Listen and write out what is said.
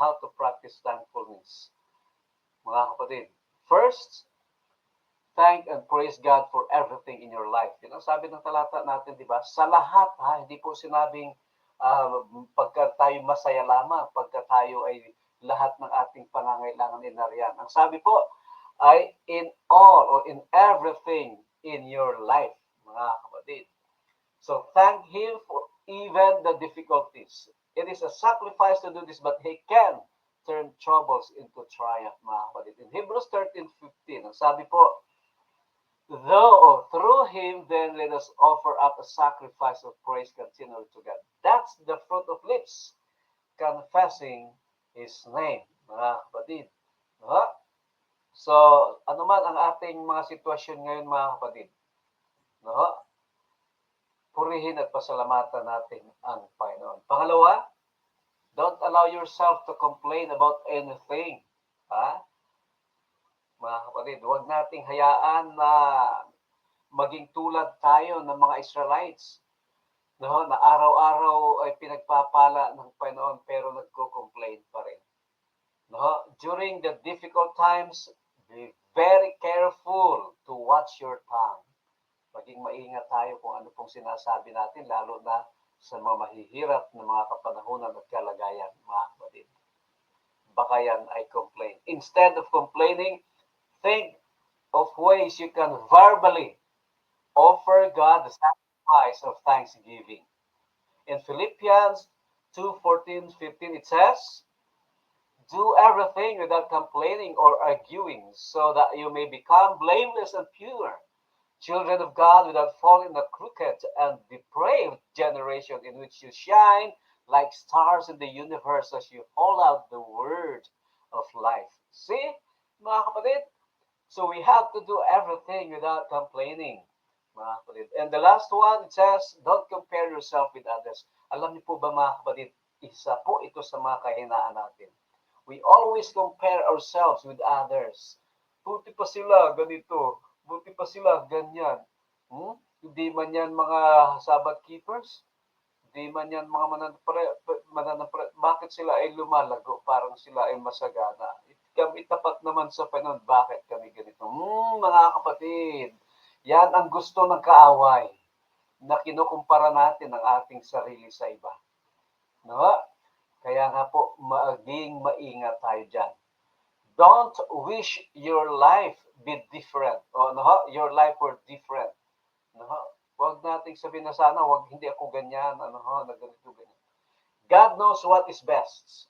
how to practice thankfulness. Mga kapatid, first, thank and praise God for everything in your life. Yun ang sabi ng talata natin, di ba? Sa lahat, ha? Hindi po sinabing pagka tayo masaya lamang, pagka tayo ay lahat ng ating pangangailangan inariyan. Ang sabi po ay in all or in everything in your life, mga kapatid. So thank Him for even the difficulties. It is a sacrifice to do this, but He can turn troubles into triumph, mga kapatid. In Hebrews 13:15, ang sabi po, though through Him then let us offer up a sacrifice of praise continually to God. That's the fruit of lips, confessing His name, mga kapatid. No? So, ano man ang ating mga sitwasyon ngayon, mga kapatid, no? Purihin at pasalamatan natin ang Panginoon. Pangalawa, don't allow yourself to complain about anything. Ha? Mga kapatid, huwag nating hayaan na maging tulad tayo ng mga Israelites, no, na araw-araw ay pinagpapala ng Panginoon pero nagko-complain pa rin. No? During the difficult times, be very careful to watch your tongue. Maging maingat tayo kung ano pong sinasabi natin, lalo na sa mga mahihirap na mga kapanahunan at kalagayan, mga kapatid. Baka yan ay complain. Instead of complaining, think of ways you can verbally offer God the sacrifice of thanksgiving. In Philippians 2:14-15, it says, do everything without complaining or arguing, so that you may become blameless and pure, children of God without falling in the crooked and depraved generation in which you shine like stars in the universe as you hold out the word of life. See, mga kapatid? So we have to do everything without complaining, mga kapatid. And the last one, it says, don't compare yourself with others. Alam niyo po ba, mga kapatid, isa po ito sa mga kahinaan natin. We always compare ourselves with others. Buti pa sila ganito, buti pa sila ganyan. Hindi man yan mga Sabbath keepers, hindi man yan mga mananampalataya. Bakit sila ay lumalago? Parang sila ay masagana. Kami tapat naman sa Panginoon, bakit kami ganito? Mga kapatid, yan ang gusto ng kaaway na kinukumpara natin ang ating sarili sa iba. No? Kaya nga po, maging maingat tayo dyan. Don't wish your life be different. O, no? Your life were different. No? Huwag nating sabihin na sana, hindi ako ganyan, na ganito, ganyan. God knows what is best.